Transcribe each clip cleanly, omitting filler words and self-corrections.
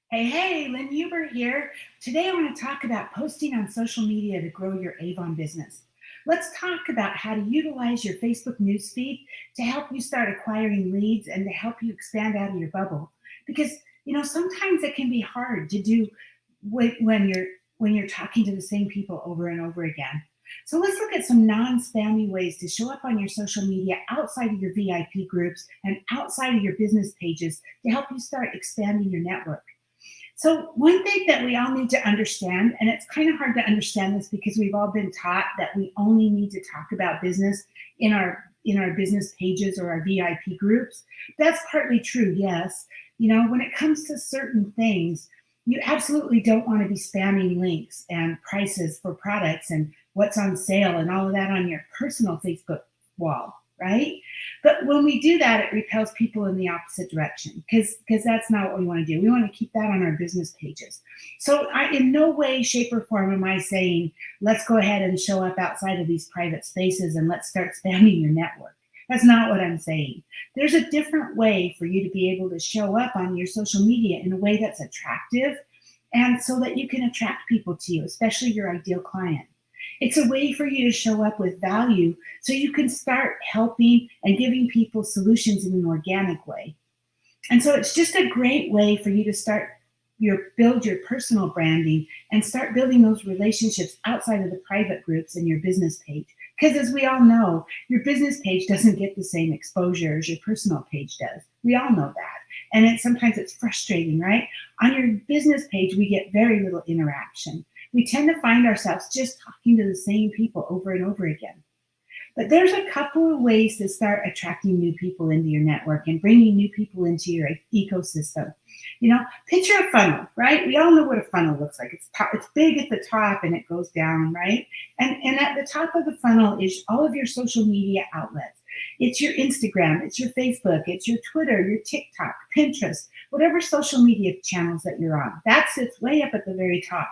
Hey, Lynn Huber here. Today I want to talk about posting on social media to grow your Avon business. Let's talk about how to utilize your Facebook newsfeed to help you start acquiring leads and to help you expand out of your bubble. Because sometimes it can be hard to do when you're talking to the same people over and over again. So let's look at some non-spammy ways to show up on your social media outside of your VIP groups and outside of your business pages to help you start expanding your network. So, one thing that we all need to understand, and it's kind of hard to understand this because we've all been taught that we only need to talk about business in our business pages or our VIP groups. That's partly true, yes. When it comes to certain things, you absolutely don't want to be spamming links and prices for products and what's on sale and all of that on your personal Facebook wall, right? But when we do that, it repels people in the opposite direction because that's not what we want to do. We want to keep that on our business pages. So in no way, shape, or form am I saying let's go ahead and show up outside of these private spaces and let's start spamming your network. That's not what I'm saying. There's a different way for you to be able to show up on your social media in a way that's attractive and so that you can attract people to you, especially your ideal client. It's a way for you to show up with value so you can start helping and giving people solutions in an organic way. And so it's just a great way for you to build your personal branding and start building those relationships outside of the private groups and your business page. Because as we all know, your business page doesn't get the same exposure as your personal page does. We all know that. And sometimes it's frustrating, right? On your business page, we get very little interaction. We tend to find ourselves just talking to the same people over and over again. But there's a couple of ways to start attracting new people into your network and bringing new people into your ecosystem. Picture a funnel, right? We all know what a funnel looks like. It's big at the top and it goes down, right? And at the top of the funnel is all of your social media outlets. It's your Instagram, it's your Facebook, it's your Twitter, your TikTok, Pinterest, whatever social media channels that you're on. That sits way up at the very top.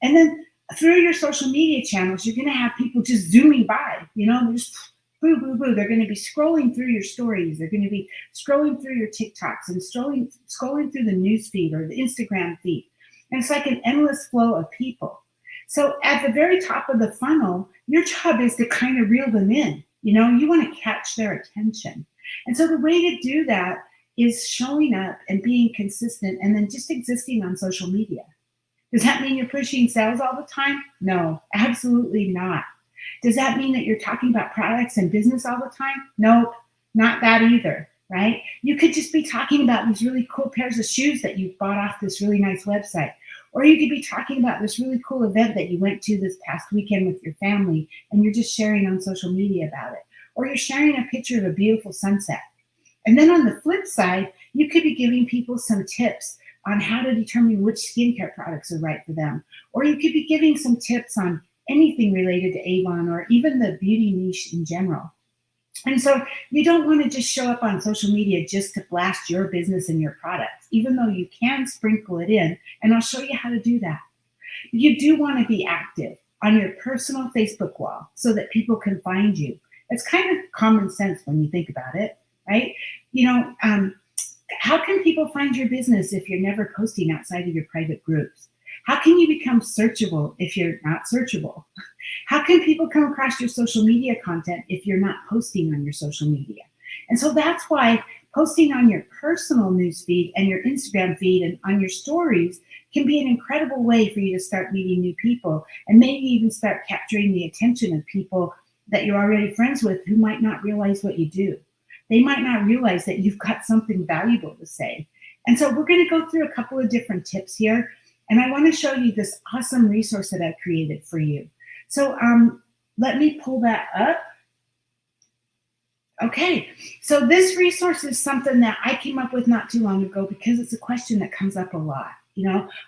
And then through your social media channels, you're going to have people just zooming by, they're just boo, boo, boo. They're going to be scrolling through your stories. They're going to be scrolling through your TikToks and scrolling through the news feed or the Instagram feed. And it's like an endless flow of people. So at the very top of the funnel, your job is to kind of reel them in. You want to catch their attention. And so the way to do that is showing up and being consistent and then just existing on social media. Does that mean you're pushing sales all the time? No, absolutely not. Does that mean that you're talking about products and business all the time? Nope, not that either, right? You could just be talking about these really cool pairs of shoes that you bought off this really nice website. Or you could be talking about this really cool event that you went to this past weekend with your family and you're just sharing on social media about it. Or you're sharing a picture of a beautiful sunset. And then on the flip side, you could be giving people some tips on how to determine which skincare products are right for them. Or you could be giving some tips on anything related to Avon or even the beauty niche in general. And so you don't want to just show up on social media just to blast your business and your products, even though you can sprinkle it in. And I'll show you how to do that. You do want to be active on your personal Facebook wall so that people can find you. It's kind of common sense when you think about it, right? How can people find your business if you're never posting outside of your private groups? How can you become searchable if you're not searchable? How can people come across your social media content if you're not posting on your social media? And so that's why posting on your personal news feed and your Instagram feed and on your stories can be an incredible way for you to start meeting new people and maybe even start capturing the attention of people that you're already friends with who might not realize what you do. They might not realize that you've got something valuable to say. And so we're going to go through a couple of different tips here. And I want to show you this awesome resource that I've created for you. So let me pull that up. Okay, so this resource is something that I came up with not too long ago because it's a question that comes up a lot.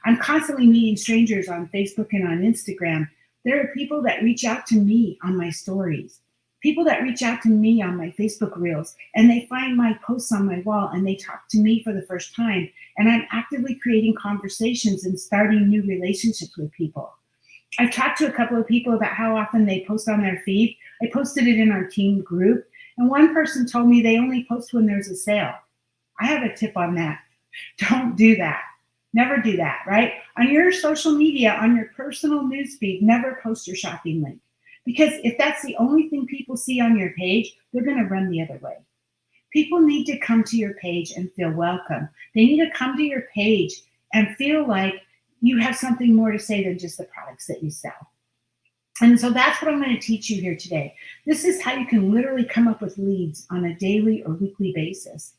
I'm constantly meeting strangers on Facebook and on Instagram. There are people that reach out to me on my stories. People that reach out to me on my Facebook reels and they find my posts on my wall and they talk to me for the first time. And I'm actively creating conversations and starting new relationships with people. I've talked to a couple of people about how often they post on their feed. I posted it in our team group. And one person told me they only post when there's a sale. I have a tip on that. Don't do that. Never do that, right? On your social media, on your personal newsfeed, never post your shopping link. Because if that's the only thing people see on your page, they're going to run the other way. People need to come to your page and feel welcome. They need to come to your page and feel like you have something more to say than just the products that you sell. And so that's what I'm going to teach you here today. This is how you can literally come up with leads on a daily or weekly basis.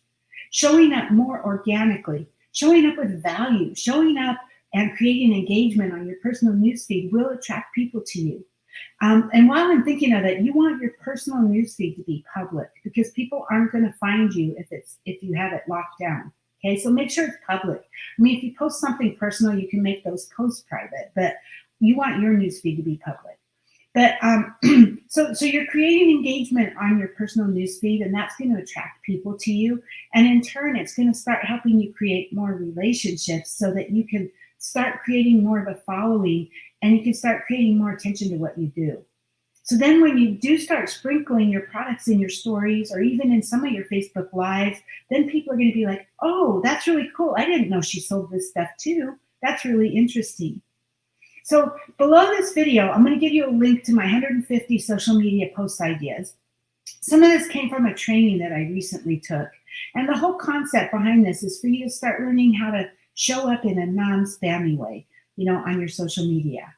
Showing up more organically, showing up with value, showing up and creating engagement on your personal newsfeed will attract people to you. And while I'm thinking of it, you want your personal newsfeed to be public because people aren't going to find you if you have it locked down. Okay, so make sure it's public. I mean, if you post something personal, you can make those posts private, but you want your newsfeed to be public. But so you're creating engagement on your personal newsfeed, and that's going to attract people to you. And in turn, it's going to start helping you create more relationships so that you can start creating more of a following and you can start creating more attention to what you do. So then when you do start sprinkling your products in your stories or even in some of your Facebook Lives, then people are going to be like, oh, that's really cool. I didn't know she sold this stuff too. That's really interesting. So below this video, I'm going to give you a link to my 150 social media post ideas. Some of this came from a training that I recently took. And the whole concept behind this is for you to start learning how to show up in a non-spammy way, on your social media.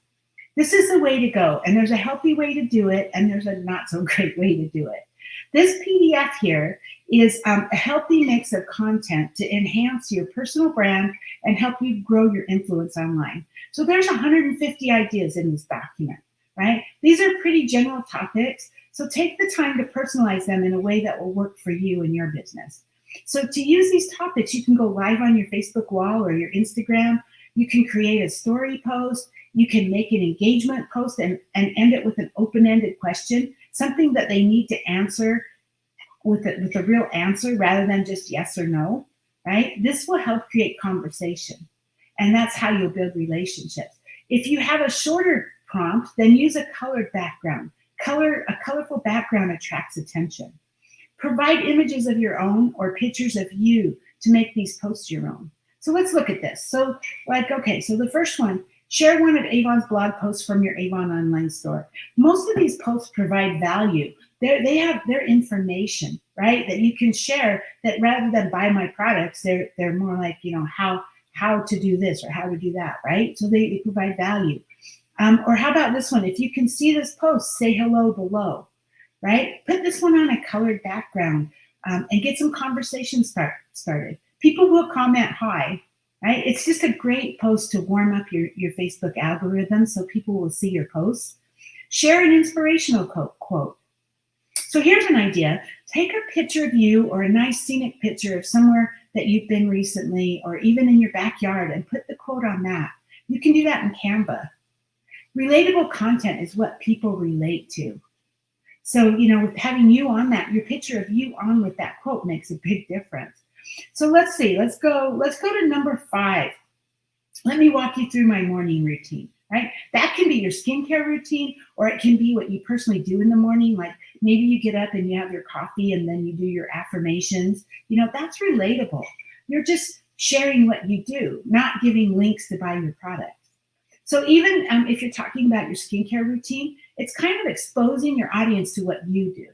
This is the way to go. And there's a healthy way to do it. And there's a not so great way to do it. This PDF here is a healthy mix of content to enhance your personal brand and help you grow your influence online. So there's 150 ideas in this document, right? These are pretty general topics. So take the time to personalize them in a way that will work for you and your business. So to use these topics, you can go live on your Facebook wall or your Instagram. You can create a story post. You can make an engagement post and end it with an open-ended question, something that they need to answer with a real answer rather than just yes or no, right? This will help create conversation. And that's how you'll build relationships. If you have a shorter prompt, then use a colored background. A colorful background attracts attention. Provide images of your own or pictures of you to make these posts your own. So let's look at this. So the first one, share one of Avon's blog posts from your Avon online store. Most of these posts provide value. They have their information, right, that you can share that rather than buy my products, they're more like, how to do this or how to do that, right? So they provide value. Or how about this one? If you can see this post, say hello below, right? Put this one on a colored background and get some conversation started. People will comment hi, right? It's just a great post to warm up your Facebook algorithm so people will see your posts. Share an inspirational quote. So here's an idea. Take a picture of you or a nice scenic picture of somewhere that you've been recently or even in your backyard and put the quote on that. You can do that in Canva. Relatable content is what people relate to. So, with having you on that, your picture of you on with that quote makes a big difference. So let's see, let's go to number 5. Let me walk you through my morning routine, right? That can be your skincare routine, or it can be what you personally do in the morning. Like maybe you get up and you have your coffee and then you do your affirmations. That's relatable. You're just sharing what you do, not giving links to buy your products. So even if you're talking about your skincare routine, it's kind of exposing your audience to what you do.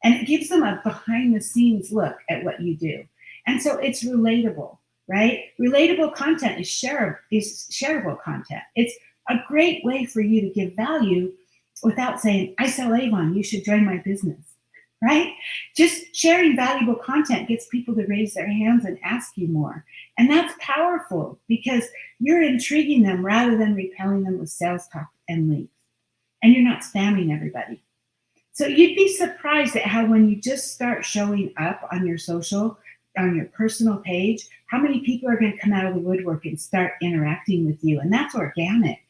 And it gives them a behind the scenes look at what you do. And so it's relatable, right? Relatable content is shareable content. It's a great way for you to give value without saying, I sell Avon, you should join my business, right? Just sharing valuable content gets people to raise their hands and ask you more. And that's powerful because you're intriguing them rather than repelling them with sales talk and links. And you're not spamming everybody. So you'd be surprised at how when you just start showing up on your social, on your personal page, how many people are going to come out of the woodwork and start interacting with you. And that's organic.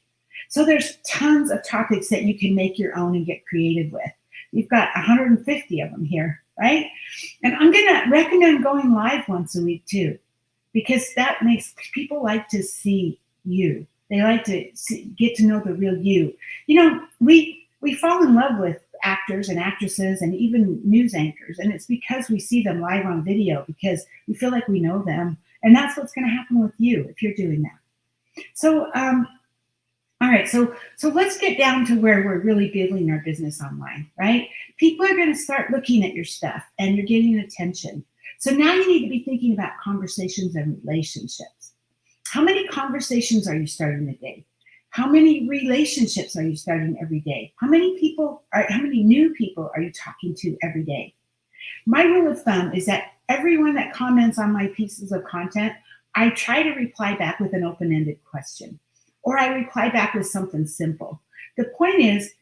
So there's tons of topics that you can make your own and get creative with. You've got 150 of them here, right? And I'm going to recommend going live once a week too, because that makes people like to see you. They like to get to know the real you. We fall in love with actors and actresses and even news anchors, and it's because we see them live on video because we feel like we know them. And that's what's going to happen with you if you're doing that. So, all right, so let's get down to where we're really building our business online, right? People are going to start looking at your stuff and you're getting attention. So now you need to be thinking about conversations and relationships. How many conversations are you starting a day? How many relationships are you starting every day? How many new people are you talking to every day? My rule of thumb is that everyone that comments on my pieces of content, I try to reply back with an open ended question, or I reply back with something simple. The point is,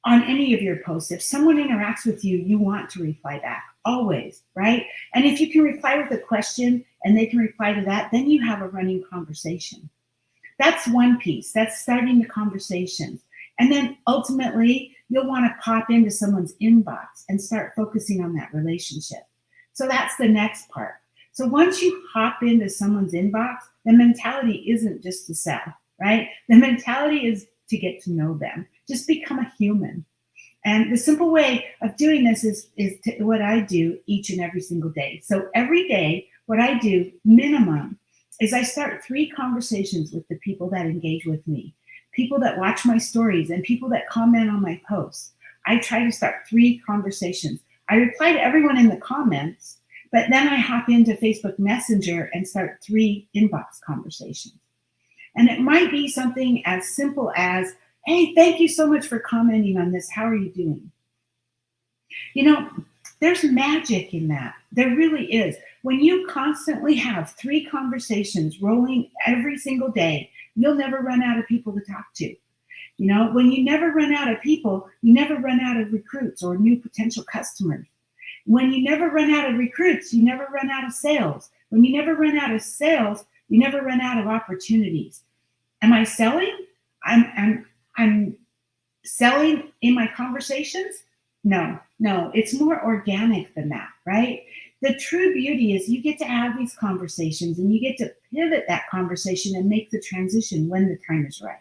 on any of your posts, if someone interacts with you, you want to reply back always, right? And if you can reply with a question and they can reply to that, then you have a running conversation. That's one piece. That's starting the conversations. And then ultimately, you'll want to pop into someone's inbox and start focusing on that relationship. So that's the next part. So once you hop into someone's inbox, the mentality isn't just to sell, right? The mentality is to get to know them. Just become a human. And the simple way of doing this is what I do each and every single day. So every day, what I do minimum is I start 3 conversations with the people that engage with me, people that watch my stories, and people that comment on my posts. I try to start 3 conversations. I reply to everyone in the comments, but then I hop into Facebook Messenger and start 3 inbox conversations. And it might be something as simple as, hey, thank you so much for commenting on this. How are you doing? You know, there's magic in that. There really is. When you constantly have 3 conversations rolling every single day, you'll never run out of people to talk to. You know, when you never run out of people, you never run out of recruits or new potential customers. When you never run out of recruits, you never run out of sales. When you never run out of sales, you never run out of opportunities. Am I selling? I'm selling in my conversations? No, it's more organic than that, right? The true beauty is you get to have these conversations and you get to pivot that conversation and make the transition when the time is right.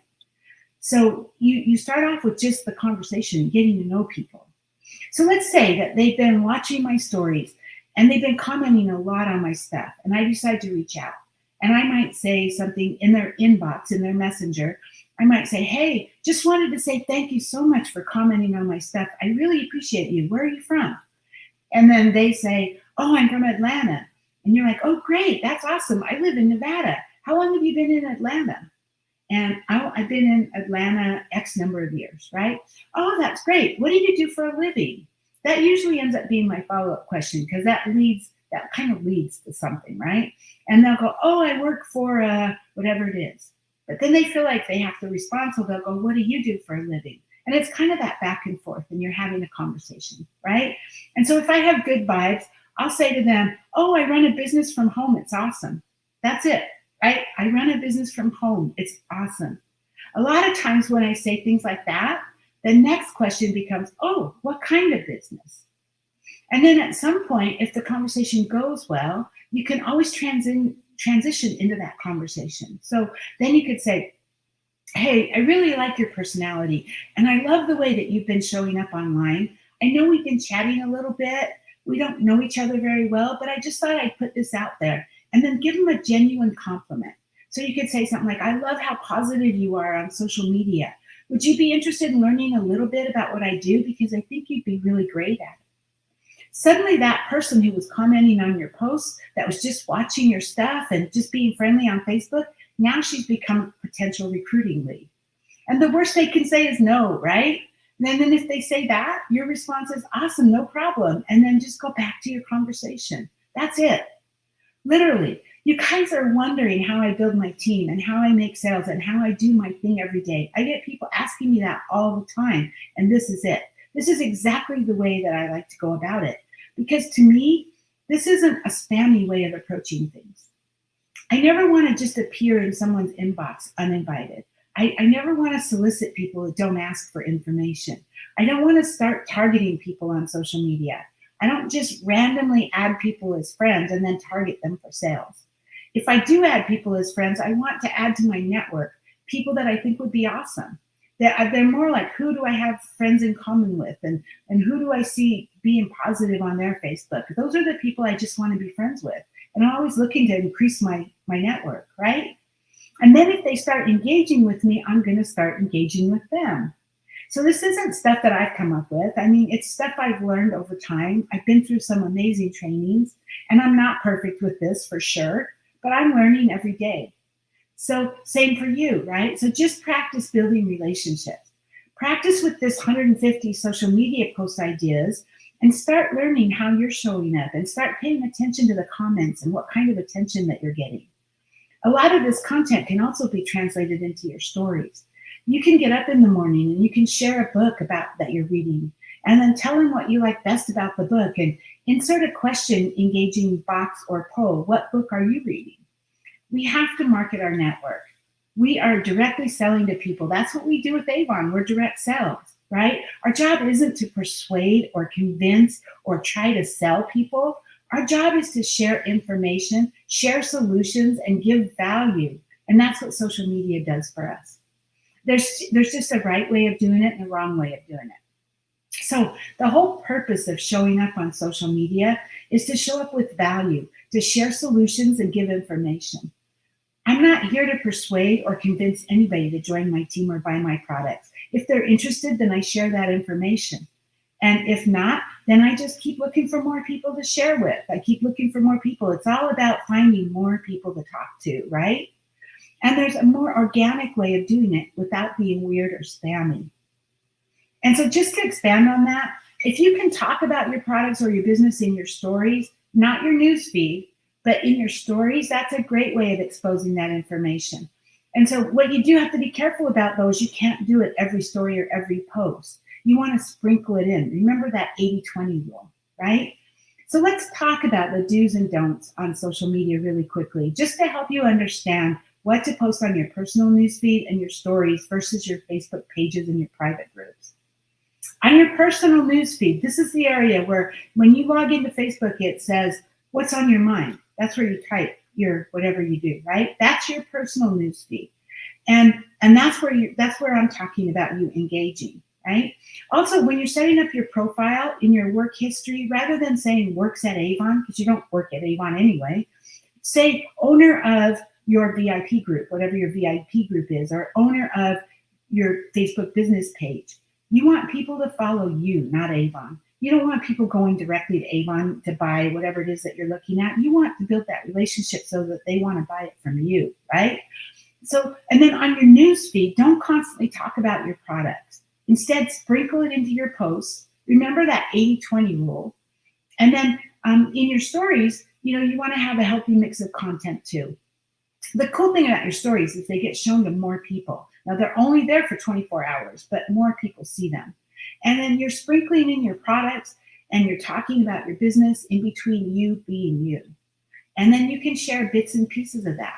So you start off with just the conversation, getting to know people. So let's say that they've been watching my stories and they've been commenting a lot on my stuff, and I decide to reach out. And I might say something in their inbox, in their messenger. I might say, hey, just wanted to say thank you so much for commenting on my stuff. I really appreciate you. Where are you from? And then they say, oh, I'm from Atlanta. And you're like, oh, great. That's awesome. I live in Nevada. How long have you been in Atlanta? And I've been in Atlanta X number of years, right? Oh, that's great. What do you do for a living? That usually ends up being my follow-up question, because that kind of leads to something, right? And they'll go, oh, I work for whatever it is. But then they feel like they have to respond. So they'll go, what do you do for a living? And it's kind of that back and forth, and you're having a conversation, right? And so if I have good vibes, I'll say to them, oh, I run a business from home. It's awesome. That's it, right? I run a business from home. It's awesome. A lot of times when I say things like that, the next question becomes, oh, what kind of business? And then at some point, if the conversation goes well, you can always transition into that conversation. So then you could say, hey, I really like your personality, and I love the way that you've been showing up online. I know we've been chatting a little bit. We don't know each other very well, but I just thought I'd put this out there. And then give them a genuine compliment. So you could say something like, I love how positive you are on social media. Would you be interested in learning a little bit about what I do? Because I think you'd be really great at it. Suddenly that person who was commenting on your posts, that was just watching your stuff and just being friendly on Facebook, now she's become a potential recruiting lead. And the worst they can say is no, right? And then if they say that, your response is awesome, no problem. And then just go back to your conversation. That's it. Literally, you guys are wondering how I build my team and how I make sales and how I do my thing every day. I get people asking me that all the time. And this is it. This is exactly the way that I like to go about it. Because to me, this isn't a spammy way of approaching things. I never want to just appear in someone's inbox uninvited. I never want to solicit people that don't ask for information. I don't want to start targeting people on social media. I don't just randomly add people as friends and then target them for sales. If I do add people as friends, I want to add to my network people that I think would be awesome. They're more like, who do I have friends in common with, and who do I see being positive on their Facebook? Those are the people I just want to be friends with. And I'm always looking to increase my network, right? And then if they start engaging with me, I'm going to start engaging with them. So this isn't stuff that I've come up with. I mean, it's stuff I've learned over time. I've been through some amazing trainings, and I'm not perfect with this for sure, but I'm learning every day. So same for you, right? So just practice building relationships. Practice with this 150 social media post ideas and start learning how you're showing up and start paying attention to the comments and what kind of attention that you're getting. A lot of this content can also be translated into your stories. You can get up in the morning and you can share a book about that you're reading and then tell them what you like best about the book and insert a question engaging box or poll. What book are you reading? We have to market our network. We are directly selling to people. That's what we do with Avon. We're direct sales, right? Our job isn't to persuade or convince or try to sell people. Our job is to share information, share solutions, and give value. And that's what social media does for us. There's just a right way of doing it and a wrong way of doing it. So the whole purpose of showing up on social media is to show up with value, to share solutions and give information. I'm not here to persuade or convince anybody to join my team or buy my products. If they're interested, then I share that information. And if not, then I just keep looking for more people to share with. I keep looking for more people. It's all about finding more people to talk to, right? And there's a more organic way of doing it without being weird or spammy. And so just to expand on that, if you can talk about your products or your business in your stories, not your news feed, but in your stories, that's a great way of exposing that information. And so what you do have to be careful about though is you can't do it every story or every post. You want to sprinkle it in. Remember that 80-20 rule, right? So let's talk about the do's and don'ts on social media really quickly, just to help you understand what to post on your personal newsfeed and your stories versus your Facebook pages and your private groups. On your personal newsfeed, this is the area where when you log into Facebook, it says, what's on your mind? That's where you type your whatever you do, right? That's your personal newsfeed. And that's where I'm talking about you engaging, right? Also, when you're setting up your profile in your work history, rather than saying works at Avon, because you don't work at Avon anyway, say owner of your VIP group, whatever your VIP group is, or owner of your Facebook business page. You want people to follow you, not Avon. You don't want people going directly to Avon to buy whatever it is that you're looking at. You want to build that relationship so that they want to buy it from you, right? So, and then on your news feed, don't constantly talk about your products. Instead, sprinkle it into your posts. Remember that 80-20 rule. And then in your stories, you want to have a healthy mix of content too. The cool thing about your stories is they get shown to more people. Now, they're only there for 24 hours, but more people see them. And then you're sprinkling in your products and you're talking about your business in between you being you. And then you can share bits and pieces of that.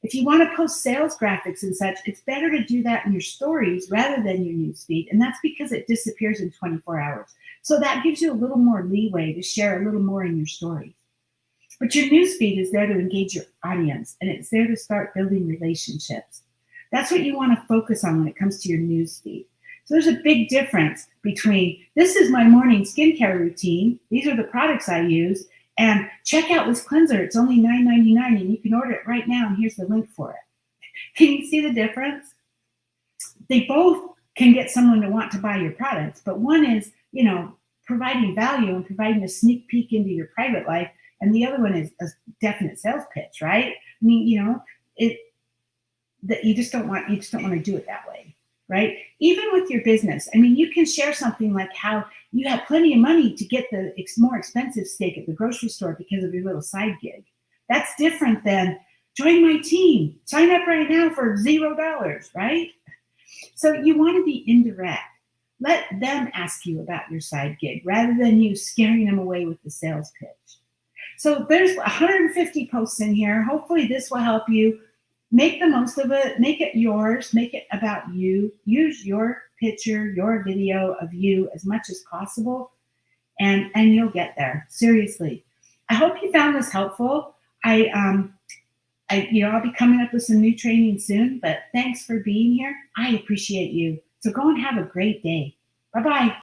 If you want to post sales graphics and such, it's better to do that in your stories rather than your newsfeed. And that's because it disappears in 24 hours. So that gives you a little more leeway to share a little more in your stories. But your newsfeed is there to engage your audience, and it's there to start building relationships. That's what you want to focus on when it comes to your newsfeed. So there's a big difference between this is my morning skincare routine, these are the products I use, and check out this cleanser. It's only $9.99 and you can order it right now, and here's the link for it. Can you see the difference? They both can get someone to want to buy your products, but one is, providing value and providing a sneak peek into your private life, and the other one is a definite sales pitch, right? I mean, that you just don't want to do it that way, right? Even with your business, I mean, you can share something like how you have plenty of money to get the more expensive steak at the grocery store because of your little side gig. That's different than join my team, sign up right now for $0, right? So you want to be indirect. Let them ask you about your side gig rather than you scaring them away with the sales pitch. So there's 150 posts in here. Hopefully this will help you. Make the most of it. Make it yours. Make it about you. Use your picture, your video of you as much as possible, and you'll get there. Seriously. I hope you found this helpful. I'll be coming up with some new training soon, but thanks for being here. I appreciate you. So go and have a great day. Bye-bye.